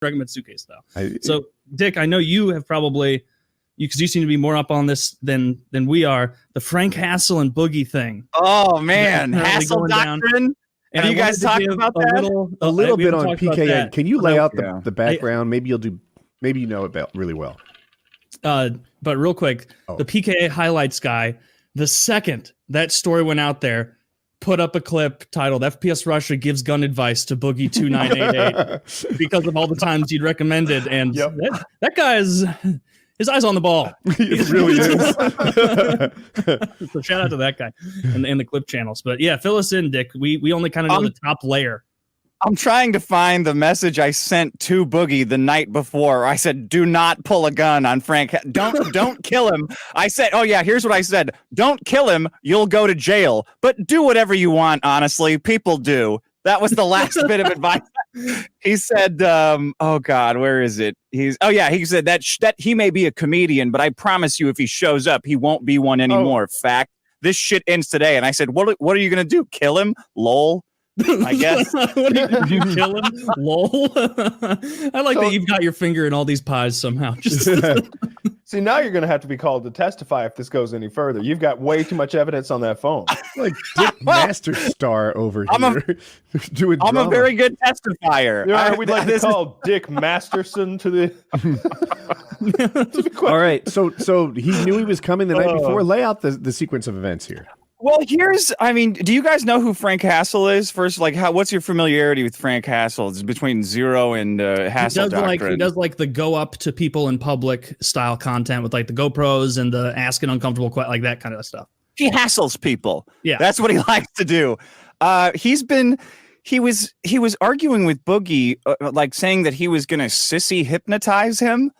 Mitsuke style. So, Dick, I know you have probably, because you seem to be more up on this than we are, the Frank Hassel and Boogie thing. Oh, man. Hassel doctrine? And you guys talked about that? A little bit on PKA. Can you lay out the background? Maybe you know it really well. But real quick, the PKA highlights guy, the second that story went out there, put up a clip titled FPS Russia gives gun advice to Boogie 2988 because of all the times you'd recommended. And that guy is, his eyes on the ball. He really is. So shout out to that guy and the clip channels. But yeah, fill us in, Dick. We only kind of know the top layer. I'm trying to find the message I sent to Boogie the night before. I said, do not pull a gun on Frank. Don't kill him. I said, oh yeah, here's what I said. Don't kill him. You'll go to jail, but do whatever you want. Honestly, people do. That was the last bit of advice. He said, oh God, where is it? He said that he may be a comedian, but I promise you, if he shows up, he won't be one anymore. Fact, this shit ends today. And I said, what are you going to do? Kill him? Lol. I guess. You kill him? Lol. I like that you've got your finger in all these pies somehow. See, now you're going to have to be called to testify if this goes any further. You've got way too much evidence on that phone. Like Dick Masterstar over here. I'm a very good testifier. Yeah, we'd like to call Dick Masterson to the. All right. So he knew he was coming the night before. Lay out the sequence of events here. Well, do you guys know who Frank Hassel is? First, what's your familiarity with Frank Hassel? It's between Zero and Hassel doctrine. He does the go up to people in public style content with the GoPros and the asking uncomfortable questions, like that kind of stuff. He hassles people. Yeah, that's what he likes to do. He was arguing with Boogie, saying that he was going to sissy hypnotize him.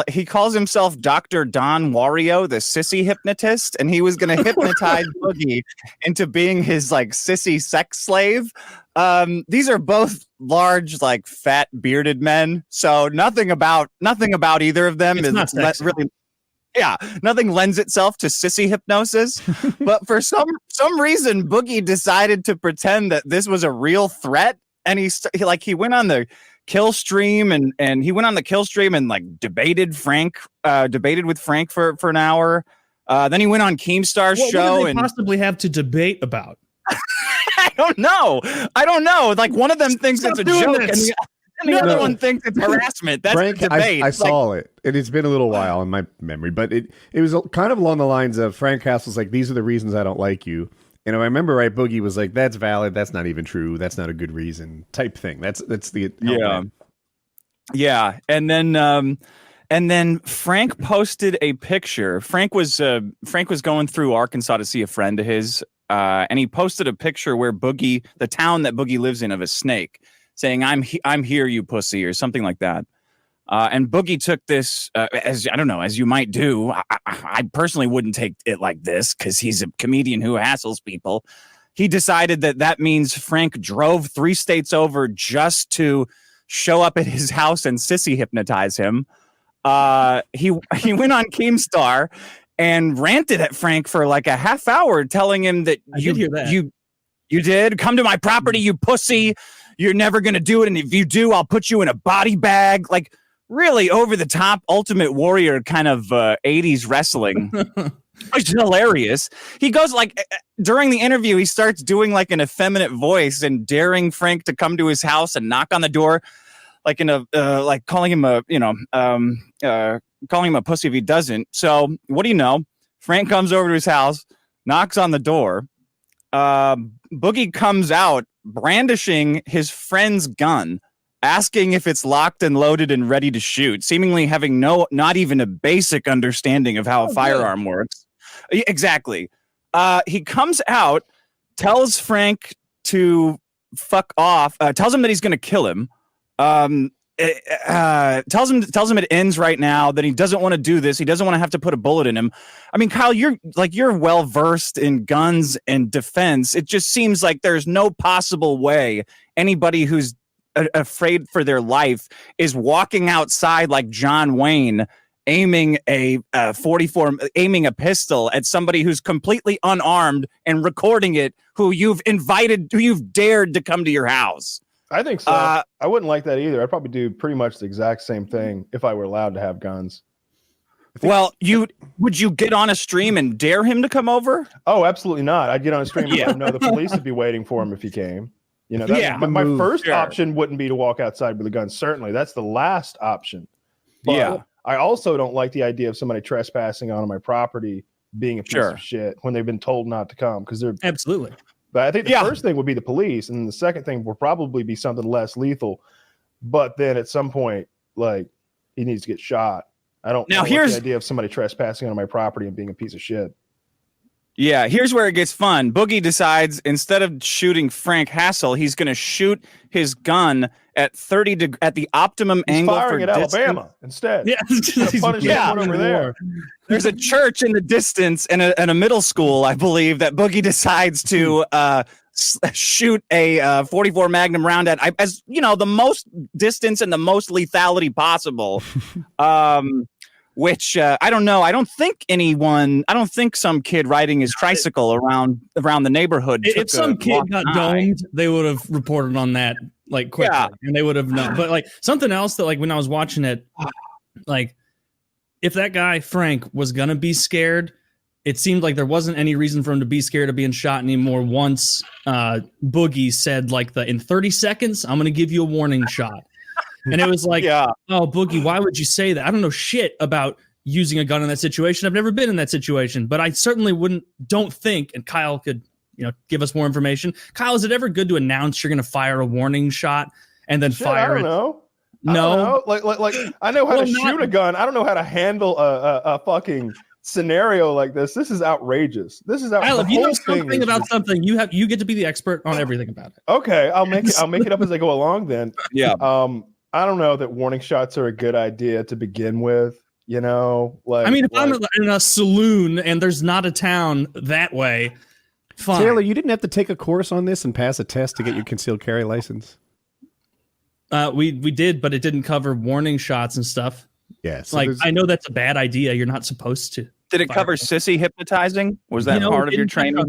He calls himself Dr. Don Wario, the sissy hypnotist, and he was going to hypnotize Boogie into being his sissy sex slave. These are both large, fat, bearded men, so nothing about either of them is really. Yeah, nothing lends itself to sissy hypnosis. But for some reason, Boogie decided to pretend that this was a real threat, and he went on the kill stream and he went on the kill stream and debated with Frank for an hour. Then he went on Keemstar's show. What did they possibly have to debate about? I don't know. One of them thinks it's a joke and the other one thinks it's harassment. That's Frank, the debate. I saw it. It's been a little while in my memory, but it was kind of along the lines of Frank Castle's these are the reasons I don't like you. And if I remember right, Boogie was like, that's valid. That's not even true. That's not a good reason type thing. That's the Yeah. And then Frank posted a picture. Frank was going through Arkansas to see a friend of his. And he posted a picture where Boogie, the town that Boogie lives in, of a snake, saying, I'm here, you pussy, or something like that. And Boogie took this as you might do. I personally wouldn't take it like this because he's a comedian who hassles people. He decided that means Frank drove 3 states over just to show up at his house and sissy hypnotize him. He went on Keemstar and ranted at Frank for a half hour, telling him that you did come to my property, you pussy. You're never gonna do it, and if you do, I'll put you in a body bag. Really over the top Ultimate Warrior kind of 80s wrestling. It's hilarious. He goes during the interview, he starts doing an effeminate voice and daring Frank to come to his house and knock on the door, calling him a pussy if he doesn't. So what do you know? Frank comes over to his house, knocks on the door. Boogie comes out brandishing his friend's gun, asking if it's locked and loaded and ready to shoot, seemingly having not even a basic understanding of how a firearm works. Exactly. He comes out, tells Frank to fuck off, tells him that he's going to kill him. Tells him it ends right now, that he doesn't want to do this. He doesn't want to have to put a bullet in him. I mean, Kyle, you're well versed in guns and defense. It just seems like there's no possible way anybody who's afraid for their life is walking outside like John Wayne, aiming a pistol at somebody who's completely unarmed and recording it, who you've dared to come to your house. I think so. I wouldn't like that either. I'd probably do pretty much the exact same thing if I were allowed to have guns. Well, would you get on a stream and dare him to come over? Oh, absolutely not. I'd get on a stream and let him know the police would be waiting for him if he came. You know, my first option wouldn't be to walk outside with a gun. Certainly, that's the last option. But I also don't like the idea of somebody trespassing onto my property being a piece of shit when they've been told not to come because they're absolutely. But I think the first thing would be the police, and the second thing will probably be something less lethal. But then at some point, like, he needs to get shot. I don't like the idea of somebody trespassing on my property and being a piece of shit. Yeah, here's where it gets fun. Boogie decides instead of shooting Frank Hassel, he's going to shoot his gun at 30 at the optimum angle firing for at distance. Alabama instead. Yeah, over there. There's a church in the distance and a middle school, I believe, that Boogie decides to shoot a 44 Magnum round at, as you know, the most distance and the most lethality possible. Which I don't know. I don't think some kid riding his tricycle around the neighborhood. If some kid got domed, they would have reported on that like quickly, and they would have known. But like something else that like when I was watching it, like if that guy Frank was gonna be scared, it seemed like there wasn't any reason for him to be scared of being shot anymore. Once Boogie said like in 30 seconds, I'm gonna give you a warning shot. And it was like, oh, Boogie, why would you say that? I don't know shit about using a gun in that situation. I've never been in that situation, but I certainly don't think, and Kyle could, give us more information. Kyle, is it ever good to announce you're going to fire a warning shot and then fire it? I don't know. No. Like I know how to shoot a gun. I don't know how to handle a fucking scenario like this. This is outrageous. This is outrageous. Kyle, if you know something about something, you get to be the expert on everything about it. Okay, I'll make it up as I go along then. Yeah. I don't know that warning shots are a good idea to begin with. Like I mean, if I'm in a saloon and there's not a town that way, fine. Taylor, you didn't have to take a course on this and pass a test to get your concealed carry license. We did, but it didn't cover warning shots and stuff. Yeah, so like I know that's a bad idea. You're not supposed to. Did it cover sissy hypnotizing? Was that part of your training?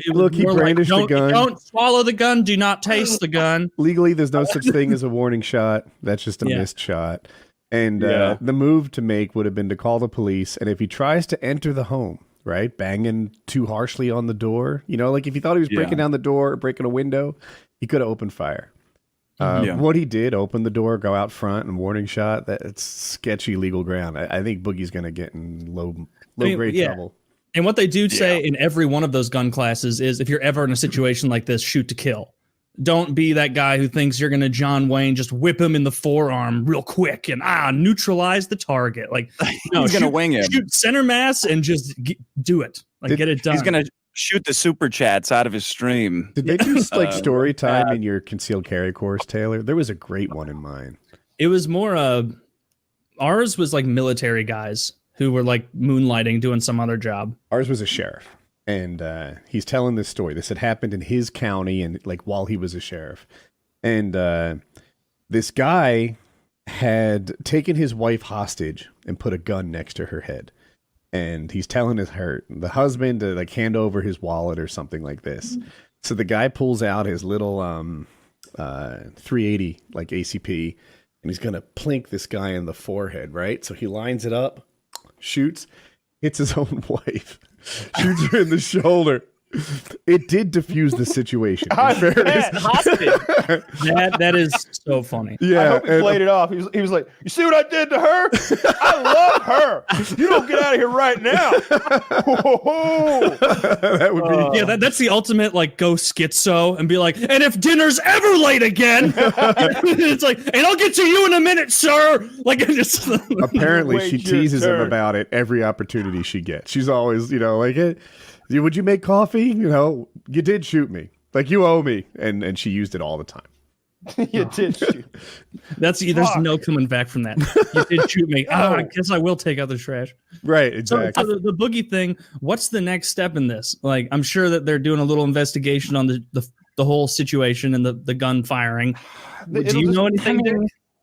Look, he brandished the gun. Don't swallow the gun. Do not taste the gun. Legally, there's no such thing as a warning shot. That's just a missed shot. And the move to make would have been to call the police. And if he tries to enter the home, right, banging too harshly on the door, like if he thought he was breaking down the door or breaking a window, he could have opened fire. What he did, open the door, go out front, and warning shot, that's sketchy legal ground. I think Boogie's going to get in low-grade trouble. And what they do say in every one of those gun classes is if you're ever in a situation like this, shoot to kill. Don't be that guy who thinks you're going to John Wayne, just whip him in the forearm real quick and neutralize the target. Like, no, he's going to wing him. Shoot center mass and just do it. Like, get it done. He's going to shoot the super chats out of his stream. Did they do like story time in your concealed carry course, Taylor? There was a great one in mine. It was more ours was like military guys who were like moonlighting, doing some other job. Ours was a sheriff, and he's telling this story. This had happened in his county, and like while he was a sheriff, and this guy had taken his wife hostage and put a gun next to her head. And he's telling the husband to like hand over his wallet or something like this. So the guy pulls out his little 380 like ACP, and he's gonna plink this guy in the forehead, right? So he lines it up, shoots, hits his own wife, shoots her in the shoulder. It did diffuse the situation. That is so funny. Yeah, I hope he played it off. He was like, "You see what I did to her? I love her. You don't get out of here right now." That would be that's the ultimate like go schizo and be like, and if dinner's ever late again, it's like, and I'll get to you in a minute, sir. Like, just apparently she teases him about it every opportunity she gets. She's always, like it. Would you make coffee? You did shoot me. Like, you owe me. And she used it all the time. You did shoot. There's no coming back from that. You did shoot me. I guess I will take out the trash. Right, exactly. So the Boogie thing, what's the next step in this? Like, I'm sure that they're doing a little investigation on the whole situation and the gun firing. Do you know anything, Dick?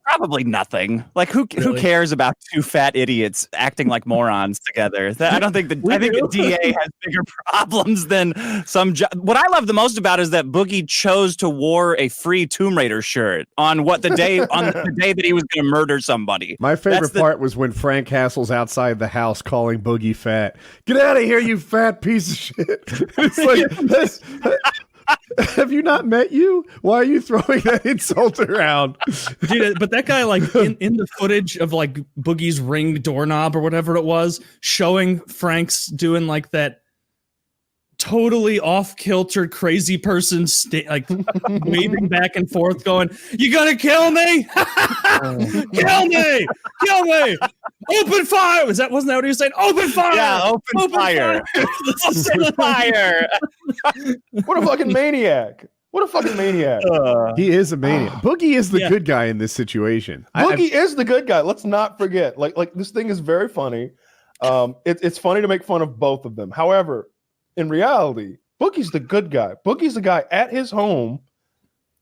Probably nothing. Like who cares about two fat idiots acting like morons together? I don't think the DA has bigger problems than some. What I love the most about is that Boogie chose to wear a free Tomb Raider shirt on the day that he was going to murder somebody. My favorite part was when Frank Castle's outside the house calling Boogie fat. Get out of here, you fat piece of shit! It's like have you not met you? Why are you throwing that insult around? Dude, but that guy, like, in the footage of, like, Boogie's Ring doorknob or whatever it was, showing Frank's doing, like, that totally off-kilter crazy person, like, waving back and forth, going, "You gonna kill me? Kill me! Kill me! Open fire!" Wasn't that what he was saying? Open fire! Yeah, open fire! Open fire! What a fucking maniac! What a fucking maniac! He is a maniac. Boogie is the good guy in this situation. Boogie is the good guy. Let's not forget. Like this thing is very funny. It's funny to make fun of both of them. However, in reality, Boogie's the good guy. Boogie's the guy at his home,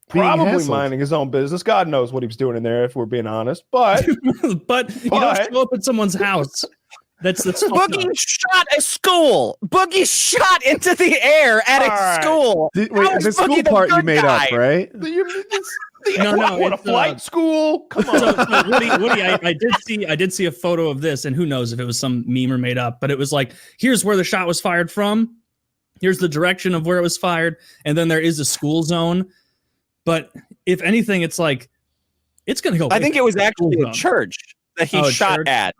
probably minding his own business. God knows what he was doing in there, if we're being honest. But you don't show up at someone's house. That's Boogie shot a school. Boogie shot into the air at a school. Wait, the school part you made up, right? What a flight school? Come on. So Woody, I did see a photo of this, and who knows if it was some meme or made up, but it was like, here's where the shot was fired from. Here's the direction of where it was fired, and then there is a school zone. But if anything, it's like it's going to go. I think it was actually a church that he shot at.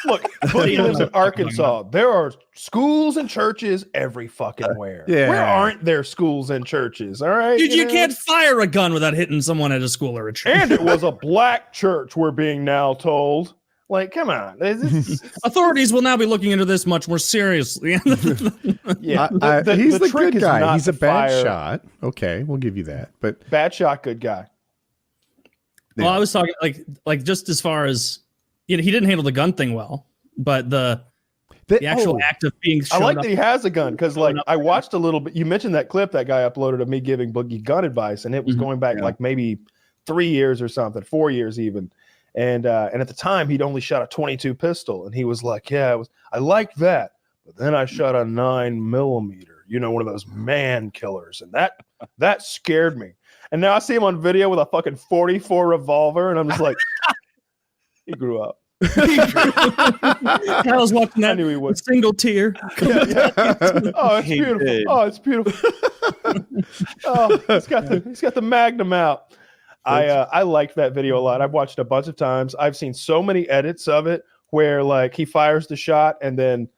Look, he lives in Arkansas. There are schools and churches every fucking where. Yeah. Where aren't there schools and churches? All right, dude, you can't fire a gun without hitting someone at a school or a church. And it was a black church, we're being now told. Like, come on. Authorities will now be looking into this much more seriously. Yeah, he's the good guy. He's a bad shot. Okay, we'll give you that. But bad shot, good guy. Well, I was talking like just as far as he didn't handle the gun thing well, but the actual act of being. I like that he has a gun because, like, I watched a little bit. You mentioned that clip that guy uploaded of me giving Boogie gun advice, and it was going back like maybe 3 years or something, 4 years even. And at the time, he'd only shot a .22 pistol, and he was like, "Yeah, I liked that, but then I shot a 9mm, one of those man killers, and that scared me." And now I see him on video with a fucking .44 revolver, and I'm just like, he grew up. I was watching that. I knew he was. A single tear. Oh, it's beautiful. Did. Oh, it's beautiful. Oh, he's got the Magnum out. I liked that video a lot. I've watched it a bunch of times. I've seen so many edits of it where, like, he fires the shot and then,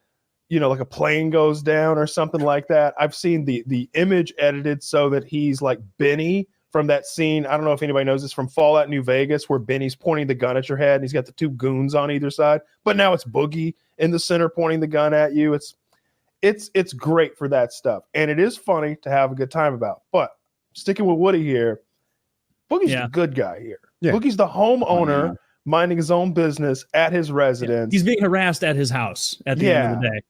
like a plane goes down or something like that. I've seen the image edited so that he's like Benny from that scene. I don't know if anybody knows this from Fallout New Vegas, where Benny's pointing the gun at your head and he's got the two goons on either side. But now it's Boogie in the center pointing the gun at you. It's great for that stuff. And it is funny to have a good time about. But sticking with Woody here, Boogie's the good guy here. Yeah. Boogie's the homeowner minding his own business at his residence. He's being harassed at his house at the end of the day.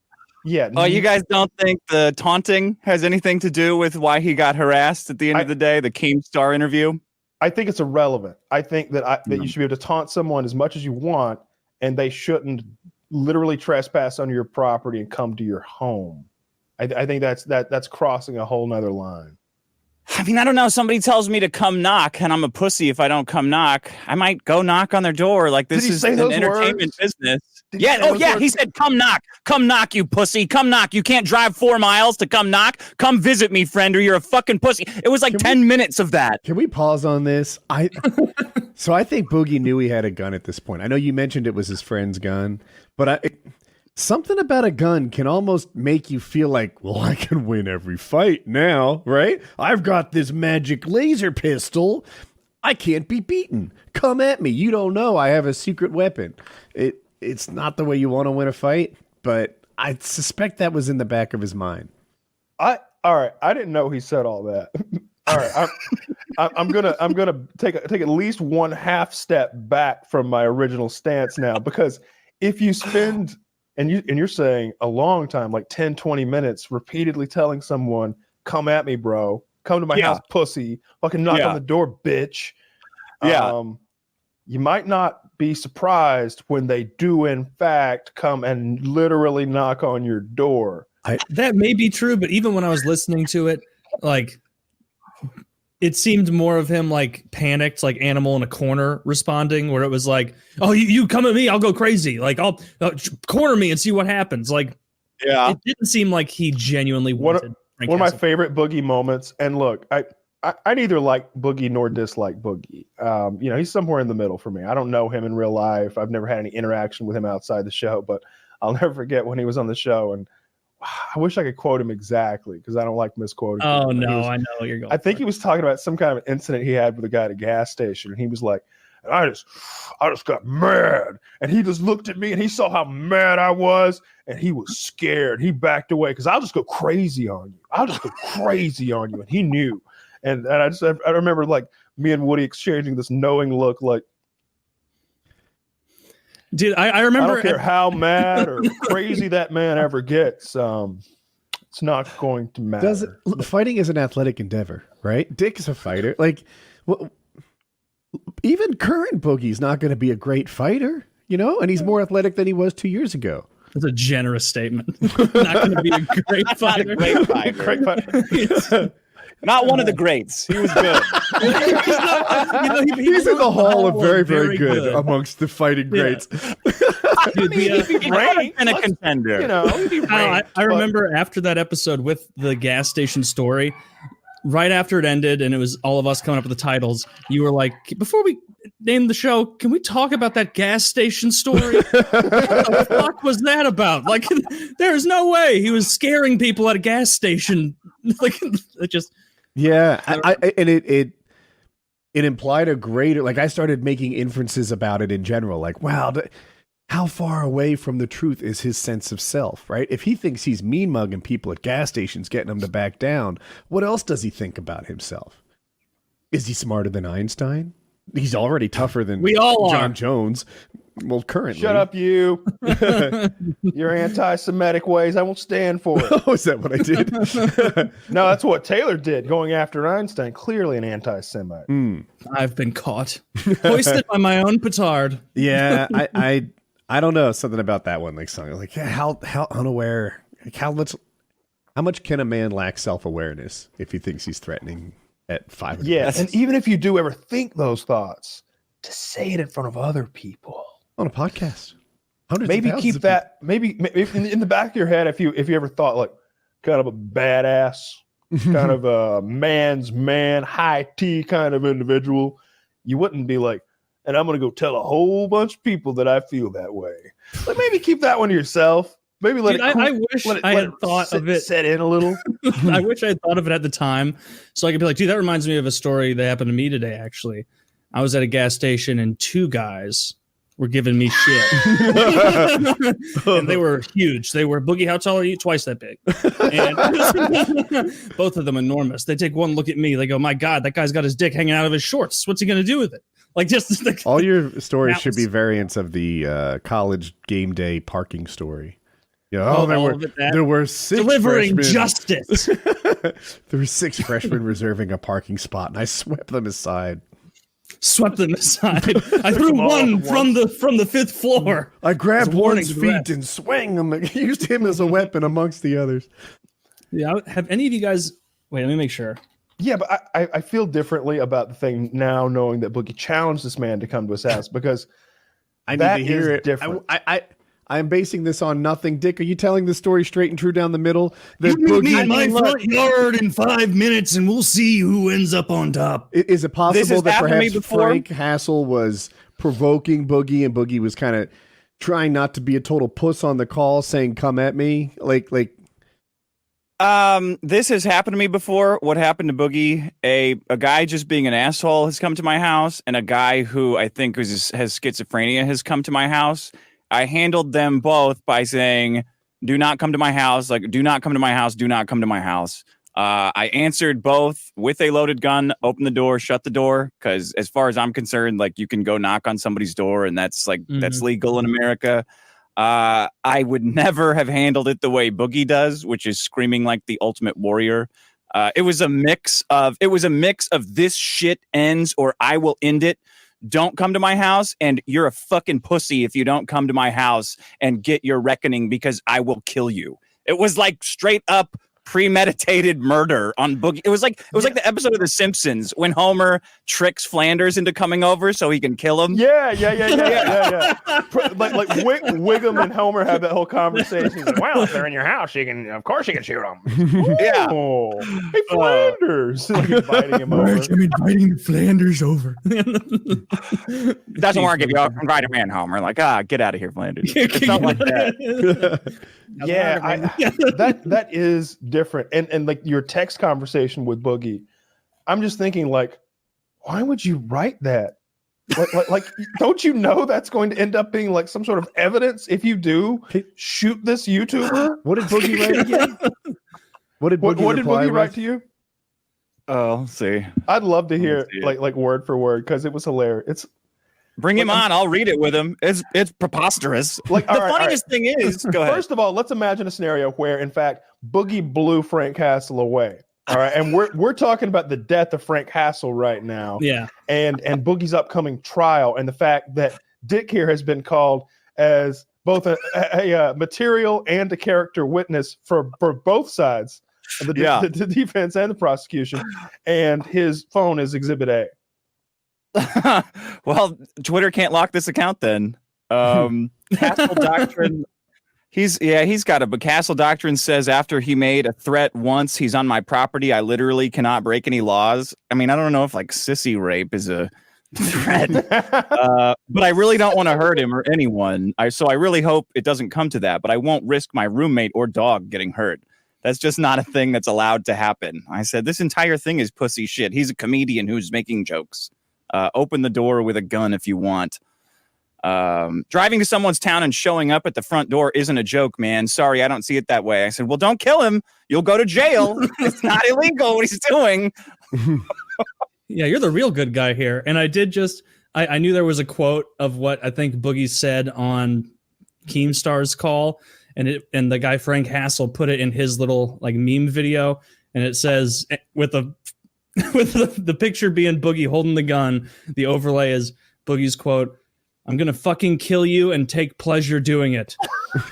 Yeah. Oh, you guys don't think the taunting has anything to do with why he got harassed at the end of the day, the Keemstar interview? I think it's irrelevant. I think that you should be able to taunt someone as much as you want, and they shouldn't literally trespass on your property and come to your home. I think that's crossing a whole nother line. I mean, I don't know. Somebody tells me to come knock, and I'm a pussy if I don't come knock. I might go knock on their door. Like, this is an entertainment business. Yeah. Oh, yeah. He said, come knock, you pussy. Come knock. You can't drive 4 miles to come knock. Come visit me, friend, or you're a fucking pussy. It was like 10 minutes of that. Can we pause on this? So I think Boogie knew he had a gun at this point. I know you mentioned it was his friend's gun, but something about a gun can almost make you feel like, well, I can win every fight now, right? I've got this magic laser pistol. I can't be beaten. Come at me. You don't know I have a secret weapon. It's not the way you want to win a fight, but I suspect that was in the back of his mind. All right. I didn't know he said all that. All right. I'm gonna take at least 1/2 step back from my original stance now, because if you spend and you're saying a long time, like 10, 20 minutes, repeatedly telling someone, come at me, bro. Come to my house, pussy. Fucking knock on the door, bitch. Yeah. you might not be surprised when they do, in fact, come and literally knock on your door. That may be true, but even when I was listening to it, like, it seemed more of him like panicked, like animal in a corner responding, where it was like, oh, you come at me, I'll go crazy. Like, I'll corner me and see what happens. Like, yeah, it didn't seem like he genuinely wanted Frank one of my Castle. favorite Boogie moments. And look, I neither like Boogie nor dislike Boogie. You know, he's somewhere in the middle for me. I don't know him in real life. I've never had any interaction with him outside the show, but I'll never forget when he was on the show. And I wish I could quote him exactly because I don't like misquoting. Oh, no, I know what you're going I think he was talking about some kind of incident he had with a guy at a gas station. And he was like, I just got mad. And he just looked at me and he saw how mad I was. And he was scared. He backed away because I'll just go crazy on you. I'll just go crazy on you. And he knew. And I remember like me and Woody exchanging this knowing look like, dude, I remember. I don't care how mad or crazy that man ever gets. It's not going to matter. Fighting is an athletic endeavor, right? Dick is a fighter. Like, well, even current Boogie's not going to be a great fighter, you know? And he's more athletic than he was 2 years ago. That's a generous statement. Not going to be a great fighter. Great fighter. Not one of the greats. He was good. He's in the hall of very, very good amongst the fighting greats. Dude, and a contender. You know, I remember after that episode with the gas station story, right after it ended, and it was all of us coming up with the titles, you were like, before we name the show, can we talk about that gas station story? What the fuck was that about? Like, there's no way he was scaring people at a gas station. Like, it just... Yeah, and it implied a greater, like, I started making inferences about it in general, like, wow, how far away from the truth is his sense of self, right? If he thinks he's mean mugging people at gas stations, getting them to back down, what else does he think about himself? Is he smarter than Einstein? He's already tougher than John Jones. Well, currently. Shut up, you. Your anti-Semitic ways, I won't stand for it. Oh, is that what I did? No, that's what Taylor did, going after Einstein. Clearly an anti-Semite. I've been caught. Hoisted by my own petard. Yeah, I don't know. Something about that one, like, song. Like, how unaware, like, how much can a man lack self-awareness if he thinks he's threatening at 5? Yes, and even if you do ever think those thoughts, to say it in front of other people. On a podcast. Maybe keep that, maybe in the back of your head, if you ever thought like kind of a badass, kind of a man's man, high tea kind of individual, you wouldn't be like, and I'm going to go tell a whole bunch of people that I feel that way. Like, maybe keep that one to yourself. Maybe let it. I wish I had thought of it. Set in a little. I wish I had thought of it at the time, so I could be like, dude, that reminds me of a story that happened to me today. Actually, I was at a gas station and two guys were giving me shit, and they were huge. They were, Boogie, how tall are you? Twice that big, and both of them enormous. They take one look at me. They go, my God, that guy's got his dick hanging out of his shorts. What's he gonna do with it? Like, just like, all your stories should be variants of the college game day parking story. Yeah, there were 6 delivering freshmen. Justice. There were 6 freshmen reserving a parking spot, and I swept them aside. I threw one from the 5th floor. I grabbed one's feet and swung him. I used him as a weapon amongst the others. Yeah, have any of you guys? Wait, let me make sure. Yeah, but I feel differently about the thing now, knowing that Boogie challenged this man to come to his house, because I need to hear it. Different. I'm basing this on nothing. Dick, are you telling the story straight and true down the middle? You meet me in my front yard in 5 minutes, and we'll see who ends up on top. Is it possible that perhaps Frank Hassel was provoking Boogie, and Boogie was kind of trying not to be a total puss on the call, saying, come at me? This has happened to me before. What happened to Boogie? A guy just being an asshole has come to my house, and a guy who I think has schizophrenia has come to my house. I handled them both by saying, do not come to my house. Like, do not come to my house. Do not come to my house. I answered both with a loaded gun, open the door, shut the door. Because as far as I'm concerned, like, you can go knock on somebody's door, and that's that's legal in America. I would never have handled it the way Boogie does, which is screaming like the ultimate warrior. It was a mix of this shit ends or I will end it. don't come to my house, and you're a fucking pussy if you don't come to my house and get your reckoning because I will kill you. It was like straight up premeditated murder on Boogie. It was like the episode of The Simpsons when Homer tricks Flanders into coming over so he can kill him. Yeah. like Wiggum and Homer have that whole conversation. He's like, well, if they're in your house, of course you can shoot them. Yeah. Hey, Flanders. Like inviting him over. I'm inviting Flanders over. Doesn't work if you invite him in, Homer. Like, get out of here, Flanders. It's not like that. That is different. And like your text conversation with Boogie, I'm just thinking like, why would you write that? Like don't you know that's going to end up being like some sort of evidence if you do shoot this YouTuber? What did Boogie write again? What did Boogie write to you? Oh, let's see. I'd love to hear like word for word because it was hilarious. Bring him on. I'll read it with him. It's preposterous. Like the funniest thing is, go ahead. First of all, let's imagine a scenario where, in fact, Boogie blew Frank Castle away. All right, and we're talking about the death of Frank Castle right now. Yeah, and Boogie's upcoming trial, and the fact that Dick here has been called as both a material and a character witness for both sides, the defense and the prosecution, and his phone is Exhibit A. Well, Twitter can't lock this account then. Castle Doctrine. He's got it. But Castle Doctrine says after he made a threat once, he's on my property. I literally cannot break any laws. I mean, I don't know if like sissy rape is a threat, but I really don't want to hurt him or anyone. So I really hope it doesn't come to that. But I won't risk my roommate or dog getting hurt. That's just not a thing that's allowed to happen. I said this entire thing is pussy shit. He's a comedian who's making jokes. Open the door with a gun if you want. Driving to someone's town and showing up at the front door isn't a joke, man. Sorry, I don't see it that way. I said, well, don't kill him. You'll go to jail. It's not illegal what he's doing. Yeah, you're the real good guy here. And I did I knew there was a quote of what I think Boogie said on Keemstar's call. And the guy Frank Hassel put it in his little like meme video. And it says with the picture being Boogie holding the gun, the overlay is Boogie's quote, "I'm going to fucking kill you and take pleasure doing it."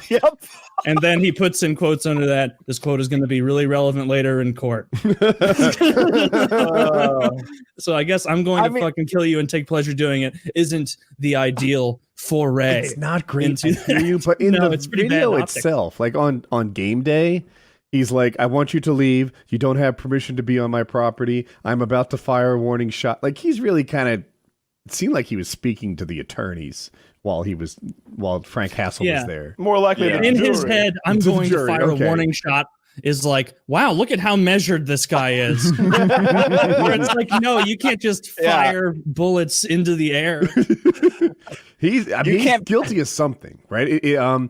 Yep. And then he puts in quotes under that. This quote is going to be really relevant later in court. So I guess I'm going to fucking kill you and take pleasure doing it isn't the ideal foray. It's not great to hear you, but in the video itself, like on game day, he's like, I want you to leave. You don't have permission to be on my property. I'm about to fire a warning shot. Like he's really kind of, it seemed like he was speaking to the attorneys while Frank Hassel was there. More likely in his head, I'm going to fire a warning shot is like, wow, look at how measured this guy is. Where it's like, no, you can't just fire bullets into the air. He's guilty of something, right?